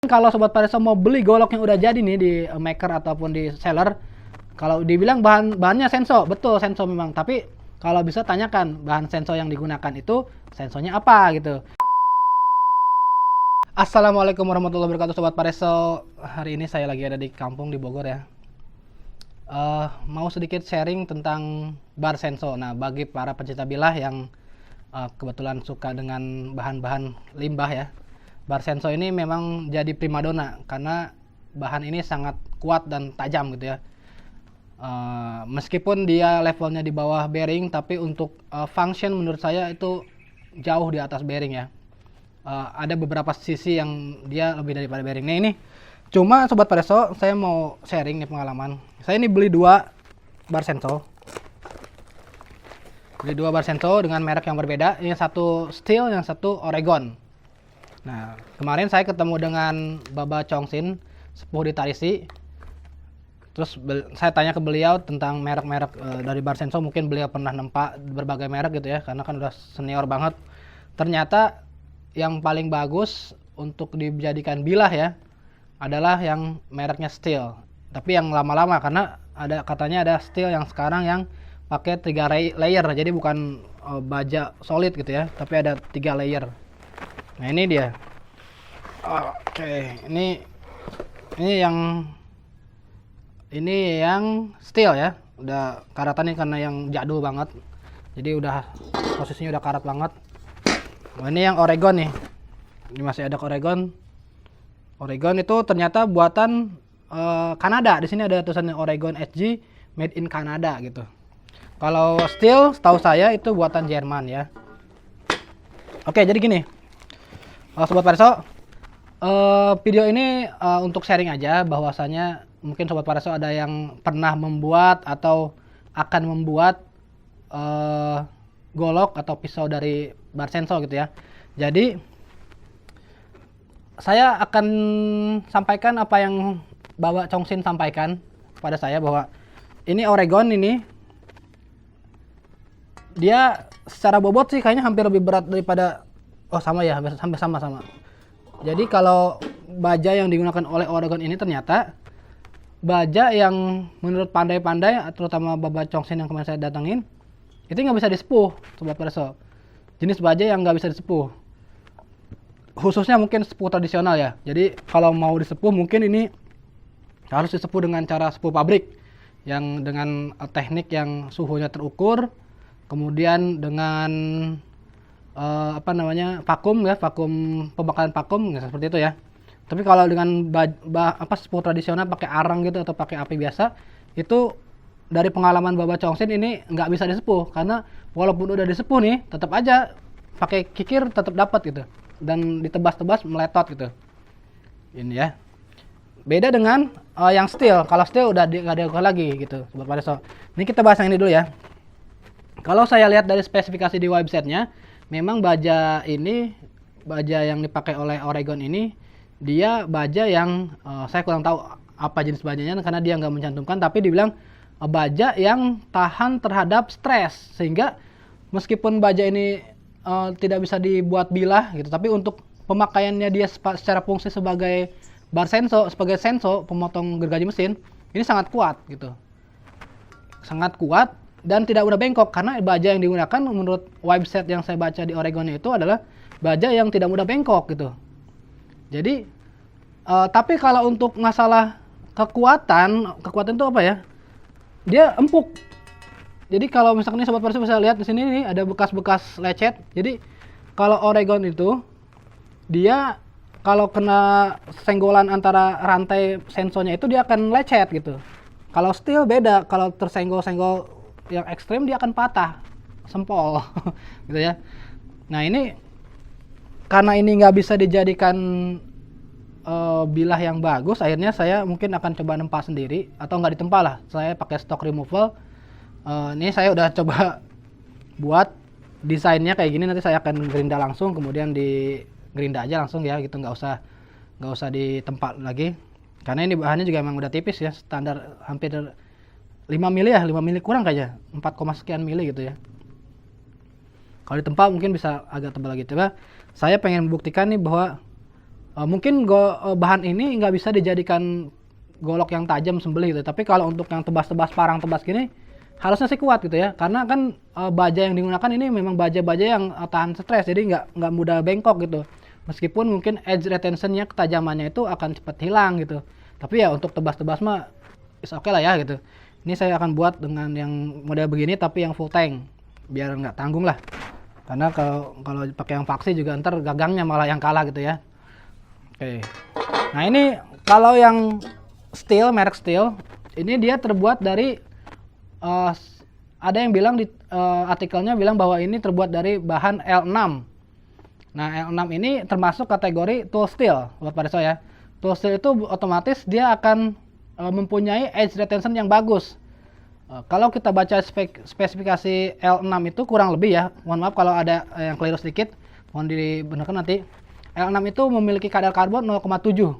Kalau Sobat Pareso mau beli golok yang udah jadi nih di maker ataupun di seller, kalau dibilang bahannya senso, betul senso memang. Tapi kalau bisa tanyakan bahan senso yang digunakan itu sensonya apa gitu. Assalamualaikum warahmatullahi wabarakatuh Sobat Pareso. Hari ini saya lagi ada di kampung di Bogor ya. Mau sedikit sharing tentang bar senso. Nah, bagi para pencinta bilah yang kebetulan suka dengan bahan-bahan limbah ya, bar senso ini memang jadi primadona karena bahan ini sangat kuat dan tajam gitu ya. Meskipun dia levelnya di bawah bearing, tapi untuk function menurut saya itu jauh di atas bearing ya. Ada beberapa sisi yang dia lebih daripada bearing. Nah ini cuma Sobat Pareso, saya mau sharing nih pengalaman. Saya ini beli dua bar senso. Beli dua bar senso dengan merek yang berbeda. Yang satu Steel, yang satu Oregon. Nah, kemarin saya ketemu dengan Baba Chongsin, sepuh di Tarisi. Terus saya tanya ke beliau tentang merek-merek dari bar senso. Mungkin beliau pernah nempak berbagai merek gitu ya, karena kan udah senior banget. Ternyata yang paling bagus untuk dijadikan bilah ya adalah yang mereknya Steel. Tapi yang lama-lama, karena katanya ada Steel yang sekarang yang pakai 3 layer. Jadi bukan baja solid gitu ya, tapi ada 3 layer. Nah ini dia. Oke, ini yang Steel ya. Udah karatannya karena yang jadul banget. Jadi udah posisinya udah karat banget. Nah, ini yang Oregon nih. Ini masih ada Oregon. Oregon itu ternyata buatan Kanada. Di sini ada tulisannya Oregon SG made in Canada gitu. Kalau Steel setahu saya itu buatan Jerman ya. Oke, jadi gini. Sobat Pareso, video ini untuk sharing aja, bahwasanya mungkin Sobat Pareso ada yang pernah membuat atau akan membuat golok atau pisau dari bar senso gitu ya. Jadi saya akan sampaikan apa yang Baba Chongsin sampaikan pada saya, bahwa ini Oregon ini dia secara bobot sih kayaknya hampir lebih berat daripada sama ya, hampir sama. Jadi kalau baja yang digunakan oleh Oregon ini ternyata baja yang menurut pandai-pandai, terutama Baba Chongsin yang kemarin saya datangin, itu nggak bisa disepuh Sobat Pareso. Jenis baja yang nggak bisa disepuh, khususnya mungkin sepuh tradisional ya. Jadi kalau mau disepuh mungkin ini harus disepuh dengan cara sepuh pabrik, yang dengan teknik yang suhunya terukur, kemudian dengan vakum ya, pembakaran vakum ya, seperti itu ya. Tapi kalau dengan sepuh tradisional pakai arang gitu atau pakai api biasa, itu dari pengalaman Baba Chongsin ini nggak bisa disepuh, karena walaupun udah disepuh nih tetap aja pakai kikir tetap dapat gitu, dan ditebas-tebas meletot gitu. Ini ya. Beda dengan yang Steel. Kalau Steel udah nggak dilakukan lagi gitu Sobat Pareso. Ini kita bahas yang ini dulu ya. Kalau saya lihat dari spesifikasi di websitenya, memang baja yang dipakai oleh Oregon ini, dia baja yang saya kurang tahu apa jenis bajanya karena dia nggak mencantumkan, tapi dibilang baja yang tahan terhadap stres, sehingga meskipun baja ini tidak bisa dibuat bilah gitu, tapi untuk pemakaiannya dia secara fungsi sebagai bar senso, sebagai senso pemotong gergaji mesin, ini sangat kuat gitu, sangat kuat dan tidak mudah bengkok, karena baja yang digunakan menurut website yang saya baca di Oregon itu adalah baja yang tidak mudah bengkok gitu. Jadi tapi kalau untuk masalah kekuatan itu apa ya? Dia empuk. Jadi kalau misalkan ini Sobat Pareso bisa lihat di sini nih ada bekas-bekas lecet. Jadi kalau Oregon itu dia kalau kena senggolan antara rantai sensonya itu dia akan lecet gitu. Kalau Steel beda, kalau tersenggol-senggol yang ekstrim dia akan patah, sempol gitu ya. Nah ini karena ini nggak bisa dijadikan bilah yang bagus, akhirnya saya mungkin akan coba nempa sendiri, atau nggak ditempa lah, saya pakai stock removal. Ini saya udah coba buat desainnya kayak gini, nanti saya akan gerinda langsung, kemudian di gerinda aja langsung ya gitu, nggak usah ditempa lagi, karena ini bahannya juga emang udah tipis ya, standar hampir 5 mili ya, 5 mili kurang kayaknya, 4, sekian mili gitu ya. Kalau ditempa mungkin bisa agak tebal gitu. Saya pengen membuktikan nih bahwa Mungkin bahan ini nggak bisa dijadikan golok yang tajam sembelih gitu. Tapi kalau untuk yang tebas-tebas parang tebas gini harusnya sih kuat gitu ya. Karena kan baja yang digunakan ini memang baja-baja yang tahan stres, jadi nggak mudah bengkok gitu. Meskipun mungkin edge retentionnya, ketajamannya itu akan cepat hilang gitu. Tapi ya untuk tebas-tebas mah is oke lah ya gitu. Ini saya akan buat dengan yang model begini tapi yang full tank biar nggak tanggung lah. Karena kalau pakai yang faksi juga ntar gagangnya malah yang kalah gitu ya. Oke. Nah ini kalau yang steel, merek steel, ini dia terbuat dari ada yang bilang di artikelnya bilang bahwa ini terbuat dari bahan L6. Nah L6 ini termasuk kategori tool steel buat pada saya. Tool steel itu otomatis dia akan mempunyai edge retention yang bagus. Kalau kita baca spesifikasi L6 itu kurang lebih ya, mohon maaf kalau ada yang keliru sedikit, mohon dibenarkan nanti. L6 itu memiliki kadar karbon 0,7.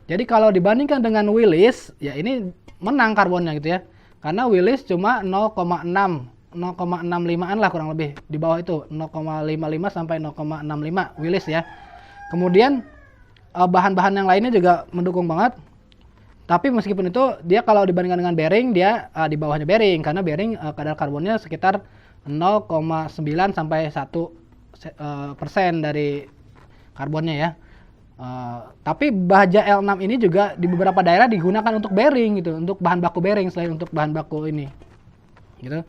Jadi kalau dibandingkan dengan Willys, ya ini menang karbonnya gitu ya. Karena Willys cuma 0,65an lah kurang lebih, di bawah itu 0,55 sampai 0,65 Willys ya. Kemudian bahan-bahan yang lainnya juga mendukung banget. Tapi meskipun itu dia kalau dibandingkan dengan bearing dia di bawahnya bearing, karena bearing kadar karbonnya sekitar 0,9 sampai 1% dari karbonnya ya. Tapi baja L6 ini juga di beberapa daerah digunakan untuk bearing gitu, untuk bahan baku bearing selain untuk bahan baku ini gitu.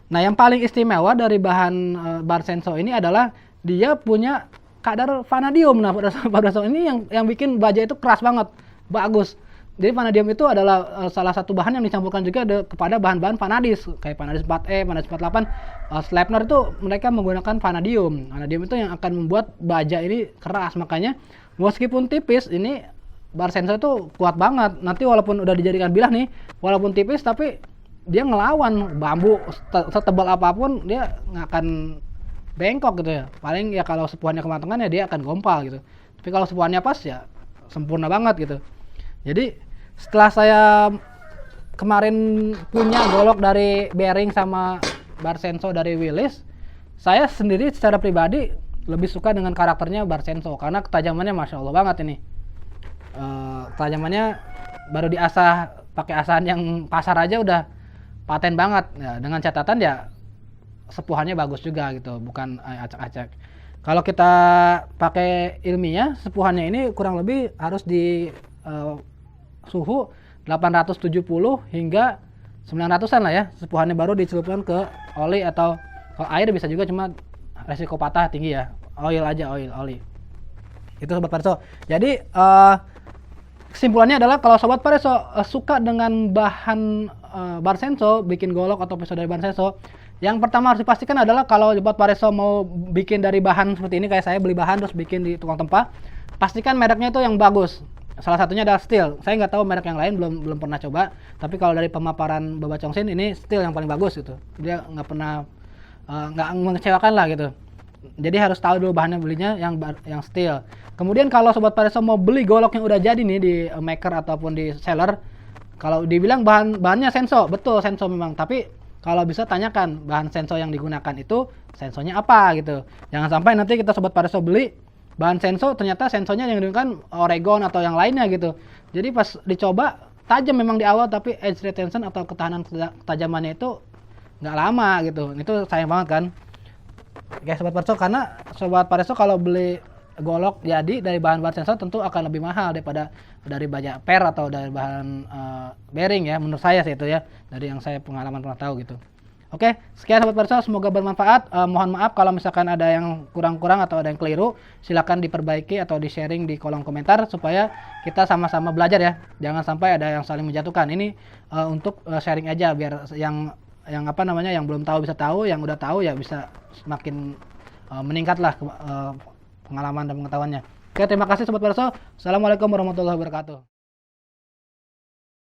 Nah yang paling istimewa dari bahan Barsenso ini adalah dia punya kadar vanadium. Nah pada saat ini yang bikin baja itu keras banget, bagus. Jadi vanadium itu adalah salah satu bahan yang dicampurkan juga kepada bahan-bahan vanadis kayak vanadis 4E, vanadis 48. Sleipner itu mereka menggunakan vanadium. Vanadium itu yang akan membuat baja ini keras, makanya meskipun tipis ini Barsenso itu kuat banget. Nanti walaupun udah dijadikan bilah nih, walaupun tipis tapi dia ngelawan bambu setebal apapun dia nggak akan bengkok gitu ya. Paling ya kalau sepuhannya kematangan ya dia akan gompal gitu. Tapi kalau sepuhannya pas ya sempurna banget gitu. Jadi setelah saya kemarin punya golok dari bearing sama Barsenso dari Willys, saya sendiri secara pribadi lebih suka dengan karakternya Barsenso karena ketajamannya masya Allah banget ini. Ketajamannya baru diasah pakai asahan yang pasar aja udah paten banget ya, dengan catatan ya sepuhannya bagus juga gitu, bukan acak-acak. Kalau kita pakai ilmiah, sepuhannya ini kurang lebih harus di suhu 870 hingga 900-an lah ya. Sepuhannya baru dicelupkan ke oli atau kalau air bisa juga, cuma resiko patah tinggi ya. Oil aja, oli. Itu Sobat Pareso. Jadi kesimpulannya adalah kalau Sobat Pareso suka dengan bahan Barsenso, bikin golok atau pisau dari Barsenso, yang pertama harus dipastikan adalah kalau Sobat Pareso mau bikin dari bahan seperti ini, kayak saya beli bahan terus bikin di tukang tempah, pastikan mereknya itu yang bagus. Salah satunya adalah Steel. Saya nggak tahu merek yang lain, belum pernah coba. Tapi kalau dari pemaparan Baba Chongsin ini Steel yang paling bagus gitu. Dia nggak pernah nggak mengecewakan lah gitu. Jadi harus tahu dulu bahannya, belinya yang Steel. Kemudian kalau Sobat Pareso mau beli golok yang udah jadi nih di maker ataupun di seller, kalau dibilang bahannya Senso, betul Senso memang. Tapi kalau bisa tanyakan bahan Senso yang digunakan itu sensonya apa gitu. Jangan sampai nanti kita Sobat Pareso beli bahan Senso ternyata sensonya yang digunakan Oregon atau yang lainnya gitu. Jadi pas dicoba tajam memang di awal, tapi edge retention atau ketahanan ketajamannya itu nggak lama gitu. Itu sayang banget kan. Oke Sobat Pareso, karena Sobat Pareso kalau beli golok jadi dari bahan Barsenso tentu akan lebih mahal daripada dari baja per atau dari bahan bearing ya, menurut saya sih itu ya, dari yang saya pengalaman pernah tahu gitu. Oke, sekian Sobat Pareso, semoga bermanfaat. Mohon maaf kalau misalkan ada yang kurang-kurang atau ada yang keliru, silakan diperbaiki atau di-sharing di kolom komentar supaya kita sama-sama belajar ya. Jangan sampai ada yang saling menjatuhkan. Ini untuk sharing aja biar yang belum tahu bisa tahu, yang udah tahu ya bisa semakin meningkatlah pengalaman dan pengetahuannya. Oke, terima kasih Sobat Pareso. Assalamualaikum warahmatullahi wabarakatuh.